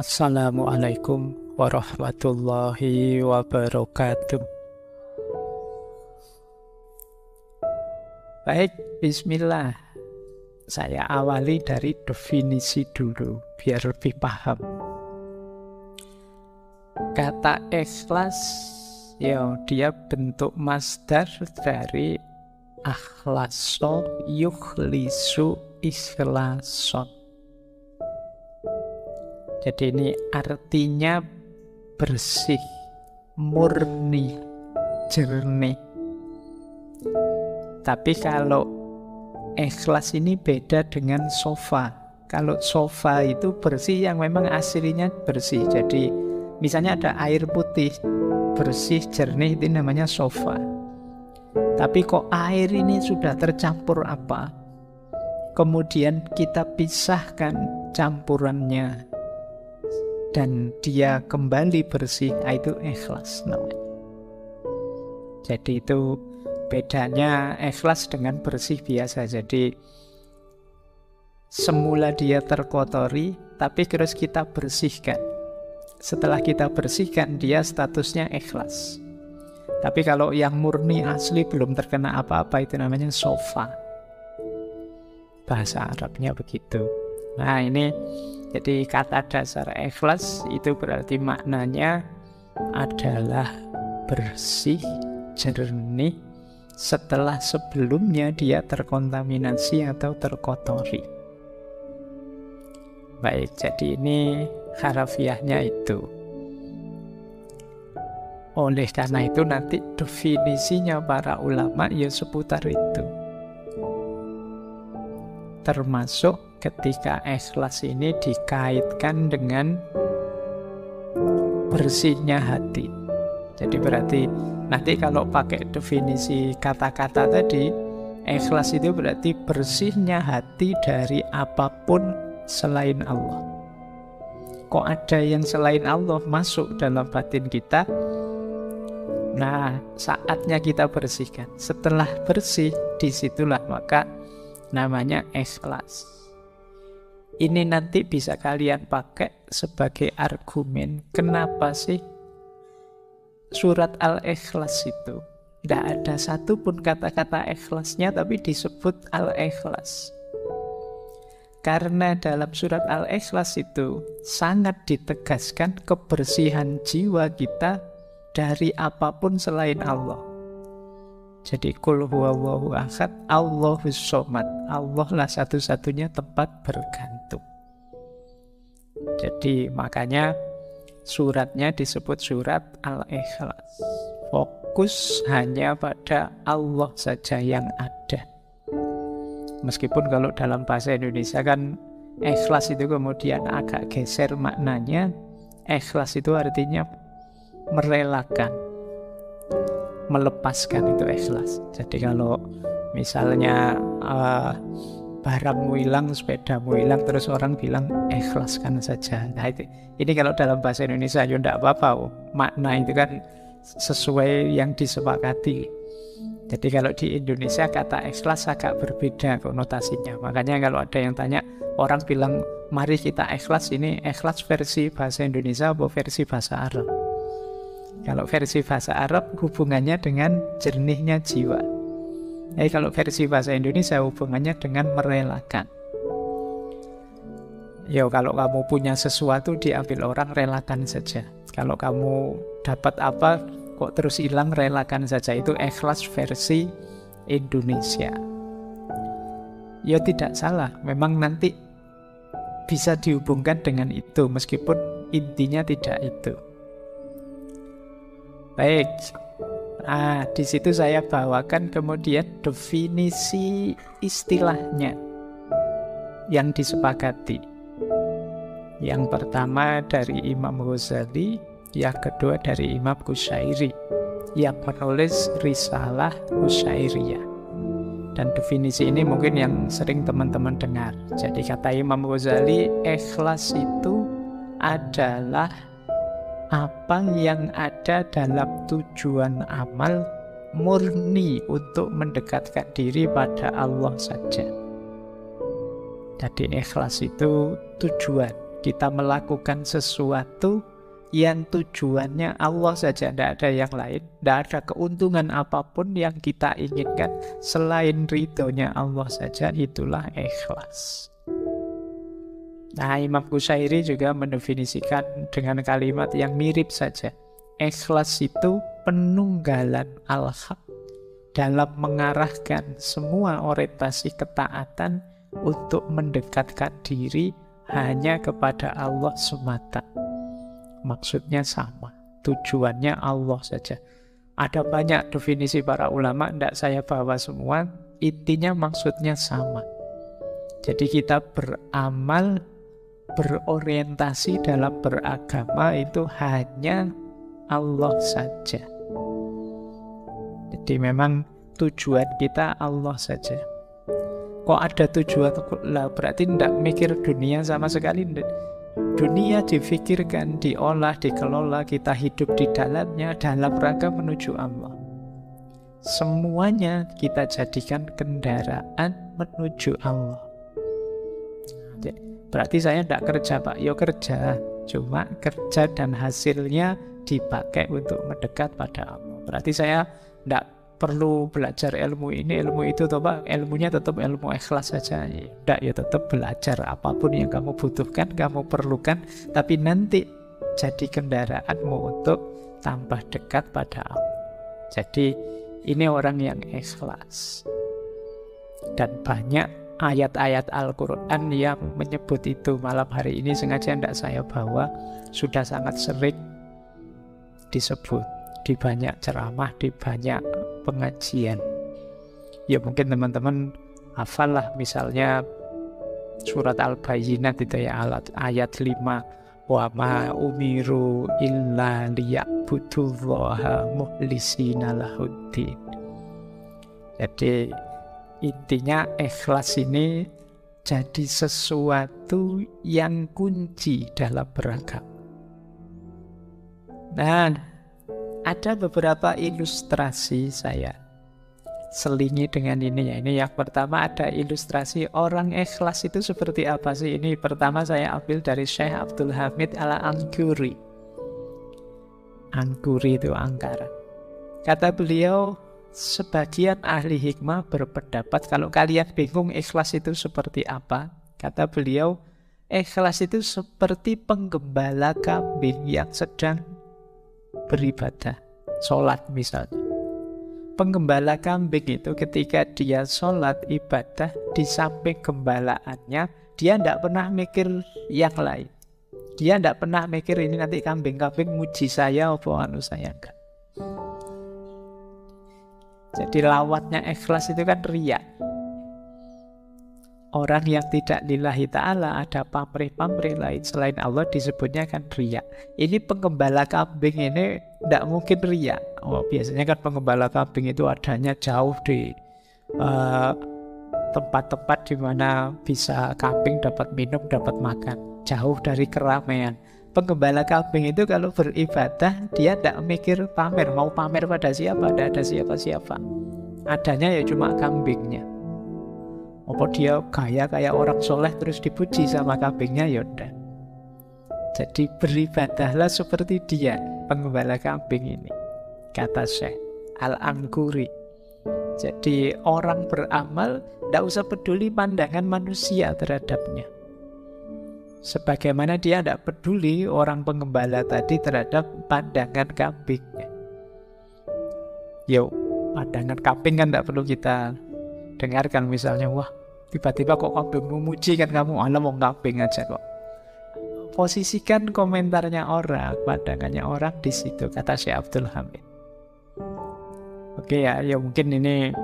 Assalamualaikum warahmatullahi wabarakatuh. Baik, bismillah. Saya awali dari definisi dulu, biar lebih paham. Kata ikhlas, ya dia bentuk masdar dari akhlaso yukhlisu ikhlason. Jadi ini artinya bersih, murni, jernih. Tapi kalau ikhlas ini beda dengan sofa. Kalau sofa itu bersih yang memang aslinya bersih. Jadi misalnya ada air putih, bersih, jernih, itu namanya sofa. Tapi kok air ini sudah tercampur apa? Kemudian kita pisahkan campurannya dan dia kembali bersih, itu ikhlas namanya. Jadi itu bedanya ikhlas dengan bersih biasa. Jadi semula dia terkotori, tapi terus kita bersihkan. Setelah kita bersihkan, dia statusnya ikhlas. Tapi kalau yang murni asli belum terkena apa-apa, itu namanya sofa. Bahasa Arabnya begitu. Nah ini jadi kata dasar ikhlas itu berarti maknanya adalah bersih, jernih setelah sebelumnya dia terkontaminasi atau terkotori. Baik, jadi ini harafiahnya itu. Oleh karena itu nanti definisinya para ulama ya seputar itu. Termasuk ketika ikhlas ini dikaitkan dengan bersihnya hati. Jadi berarti nanti kalau pakai definisi kata-kata tadi, ikhlas itu berarti bersihnya hati dari apapun selain Allah. Kok ada yang selain Allah masuk dalam batin kita? Nah, saatnya kita bersihkan. Setelah bersih, disitulah maka namanya ikhlas. Ini nanti bisa kalian pakai sebagai argumen. Kenapa sih surat Al-Ikhlas itu tidak ada satupun kata-kata ikhlasnya, tapi disebut Al-Ikhlas? Karena dalam surat Al-Ikhlas itu sangat ditegaskan kebersihan jiwa kita dari apapun selain Allah. Jadi kul huwallahu ahad, Allahus somad. Allah lah satu-satunya tempat bergantung. Jadi makanya suratnya disebut surat Al-Ikhlas. Fokus hanya pada Allah saja yang ada. Meskipun kalau dalam bahasa Indonesia kan ikhlas itu kemudian agak geser maknanya. Ikhlas itu artinya merelakan, melepaskan, itu ikhlas. Jadi kalau misalnya barangmu hilang, sepedamu hilang, terus orang bilang ikhlaskan saja. Nah ini kalau dalam bahasa Indonesia ya tidak apa-apa. Makna itu kan sesuai yang disepakati. Jadi kalau di Indonesia kata ikhlas agak berbeda konotasinya. Makanya kalau ada yang tanya, orang bilang mari kita ikhlas, ini ikhlas versi bahasa Indonesia atau versi bahasa Arab? Kalau versi bahasa Arab hubungannya dengan jernihnya jiwa. Kalau versi bahasa Indonesia hubungannya dengan merelakan. Ya kalau kamu punya sesuatu diambil orang, relakan saja. Kalau kamu dapat apa kok terus hilang, relakan saja. Itu ikhlas versi Indonesia. Ya tidak salah, memang nanti bisa dihubungkan dengan itu, meskipun intinya tidak itu. Baik, di situ saya bawakan kemudian definisi istilahnya yang disepakati. Yang pertama dari Imam Ghazali, yang kedua dari Imam Qushairi yang menulis Risalah Qushairiyah. Dan definisi ini mungkin yang sering teman-teman dengar. Jadi kata Imam Ghazali, ikhlas itu adalah apa yang ada dalam tujuan amal murni untuk mendekatkan diri pada Allah saja. Jadi ikhlas itu tujuan. Kita melakukan sesuatu yang tujuannya Allah saja, tidak ada yang lain, tidak ada keuntungan apapun yang kita inginkan selain ridhonya Allah saja, itulah ikhlas. Nah, Imam Qusairi juga mendefinisikan dengan kalimat yang mirip saja. Ikhlas itu penunggalan al-haq dalam mengarahkan semua orientasi ketaatan untuk mendekatkan diri hanya kepada Allah semata. Maksudnya sama, tujuannya Allah saja. Ada banyak definisi para ulama, tidak saya bawa semua. Intinya maksudnya sama. Jadi kita beramal, berorientasi dalam beragama itu hanya Allah saja. Jadi memang tujuan kita Allah saja. Kok ada tujuan lah, berarti tidak mikir dunia sama sekali. Dunia difikirkan, diolah, dikelola, kita hidup di dalamnya dalam rangka menuju Allah. Semuanya kita jadikan kendaraan menuju Allah. Berarti saya tidak kerja Pak, yo kerja, cuma kerja dan hasilnya dipakai untuk mendekat pada Allah. Berarti saya tidak perlu belajar ilmu ini, ilmu itu, toh Pak, ilmunya tetap ilmu ikhlas saja. Tidak, ya tetap belajar apapun yang kamu butuhkan, kamu perlukan, tapi nanti jadi kendaraanmu untuk tambah dekat pada Allah. Jadi ini orang yang ikhlas. Dan banyak ayat-ayat Al-Quran yang menyebut itu. Malam hari ini sengaja tidak saya bawa, sudah sangat sering disebut di banyak ceramah, di banyak pengajian. Ya mungkin teman-teman hafal lah, misalnya surat Al-Bayyinat itu ya, ayat 5, wa ma umiru illa liya'budullaha mukhlisina lahuddin. Jadi intinya ikhlas ini jadi sesuatu yang kunci dalam beragama. Dan ada beberapa ilustrasi saya selingi dengan ini ya. Ini yang pertama, ada ilustrasi orang ikhlas itu seperti apa sih. Ini pertama saya ambil dari Syekh Abdul Hamid Al-Angkuri. Angkuri itu Angkara. Kata beliau, sebagian ahli hikmah berpendapat kalau kalian bingung ikhlas itu seperti apa, kata beliau, ikhlas itu seperti penggembala kambing yang sedang beribadah, sholat misalnya. Penggembala kambing itu ketika dia sholat ibadah, di samping gembalaannya, dia tidak pernah mikir yang lain. Dia tidak pernah mikir ini nanti kambing-kambing muji saya apa anu saya, enggak. Jadi lawatnya ikhlas itu kan riya. Orang yang tidak lillahi ta'ala, ada pamrih-pamrih lain selain Allah, disebutnya kan riya. Ini penggembala kambing ini tidak mungkin riya. Oh, biasanya kan penggembala kambing itu adanya jauh di tempat-tempat di mana bisa kambing dapat minum, dapat makan, jauh dari keramaian. Penggembala kambing itu kalau beribadah, dia tidak mikir pamer, mau pamer pada siapa, tidak ada siapa-siapa. Adanya ya cuma kambingnya. Apa dia gaya kayak orang soleh terus dipuji sama kambingnya, ya udah. Jadi beribadahlah seperti dia, penggembala kambing ini, kata Syekh Al-Angkuri. Jadi orang beramal tidak usah peduli pandangan manusia terhadapnya, sebagaimana dia tidak peduli orang penggembala tadi terhadap pandangan kambingnya. Yo, pandangan kambing kan tidak perlu kita dengarkan. Misalnya, wah tiba-tiba kok kambing memuji, kan kamu alam mau kambing aja kok. Posisikan komentarnya orang, pandangannya orang di situ, kata Syekh Abdul Hamid. Oke ya, ya mungkin ini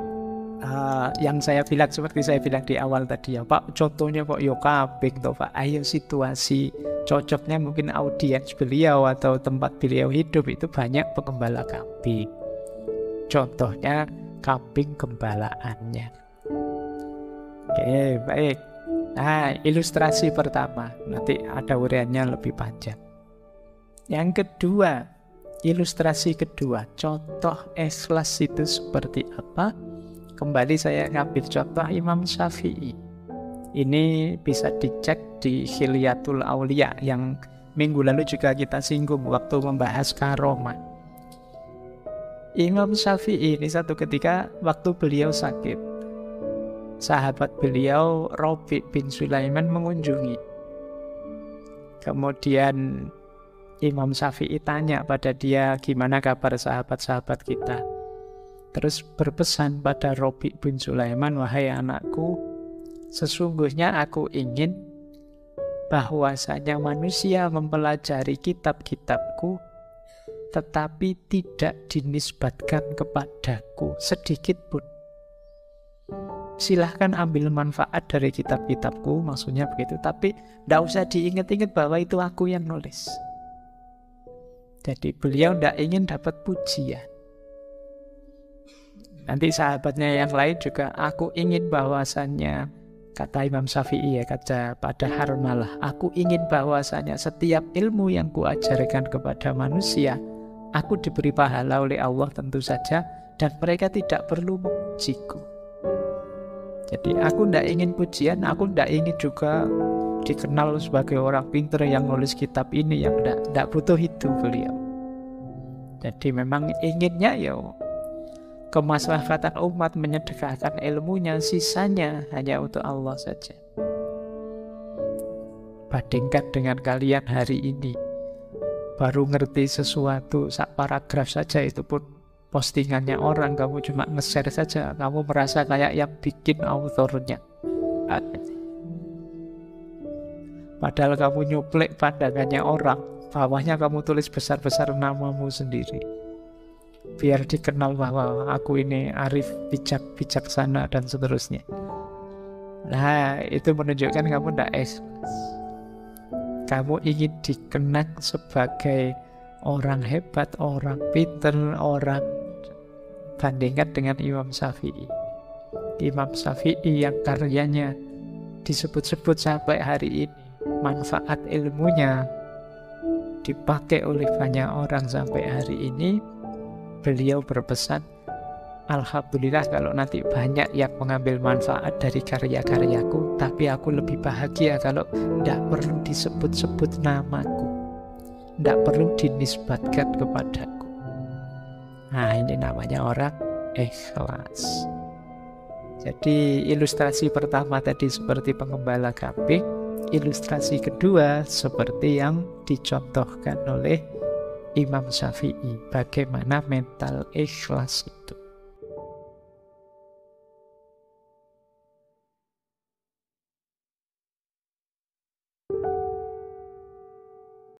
yang saya bilang seperti saya bilang di awal tadi ya Pak, contohnya kok yo kambing toh Pak. Ayo situasi cocoknya mungkin audiens beliau atau tempat beliau hidup itu banyak penggembala kambing. Contohnya kambing gembalaannya. Oke, baik. Nah, ilustrasi pertama, nanti ada uraiannya lebih panjang. Yang kedua, ilustrasi kedua, contoh ikhlas itu seperti apa? Kembali saya ngambil contoh Imam Syafi'i. Ini bisa dicek di Hilyatul Aulia yang minggu lalu juga kita singgung waktu membahas karomah. Imam Syafi'i ini satu ketika waktu beliau sakit, sahabat beliau Rabi' bin Sulaiman mengunjungi. Kemudian Imam Syafi'i tanya pada dia, gimana kabar sahabat-sahabat kita? Terus berpesan pada Rabi' bin Sulaiman, wahai anakku, sesungguhnya aku ingin bahwasanya manusia mempelajari kitab-kitabku tetapi tidak dinisbatkan kepadaku sedikit pun. Silahkan ambil manfaat dari kitab-kitabku, maksudnya begitu, tapi tidak usah diingat-ingat bahwa itu aku yang nulis. Jadi beliau tidak ingin dapat pujian. Nanti sahabatnya yang lain juga, aku ingin bahwasannya, kata Imam Syafi'i ya, kata pada Harmalah, aku ingin bahwasannya setiap ilmu yang kuajarkan kepada manusia, aku diberi pahala oleh Allah tentu saja, dan mereka tidak perlu memujiku. Jadi aku tidak ingin pujian, aku tidak ingin juga dikenal sebagai orang pintar yang nulis kitab ini, yang tidak butuh itu beliau. Jadi memang inginnya ya kemaslahatan umat, menyedekahkan ilmunya, sisanya hanya untuk Allah saja. Bandingkan dengan kalian hari ini, baru ngerti sesuatu sak paragraf saja itu pun postingannya orang, kamu cuma nge-share saja, kamu merasa kayak yang bikin autornya. Padahal kamu nyuplek pandangannya orang, bawahnya kamu tulis besar-besar namamu sendiri, biar dikenal bahwa aku ini arif, bijak, bijaksana, dan seterusnya. Nah, itu menunjukkan kamu tidak ikhlas. Kamu ingin dikenang sebagai orang hebat, orang pintar, orang. Bandingkan dengan Imam Syafi'i. Imam Syafi'i yang karyanya disebut-sebut sampai hari ini, manfaat ilmunya dipakai oleh banyak orang sampai hari ini. Beliau berpesan, alhamdulillah kalau nanti banyak yang mengambil manfaat dari karya-karyaku, tapi aku lebih bahagia kalau tidak perlu disebut-sebut namaku, tidak perlu dinisbatkan kepadaku. Nah, ini namanya orang ikhlas. Jadi ilustrasi pertama tadi seperti pengembala kambing, ilustrasi kedua seperti yang dicontohkan oleh Imam Syafi'i, bagaimana mental ikhlas itu.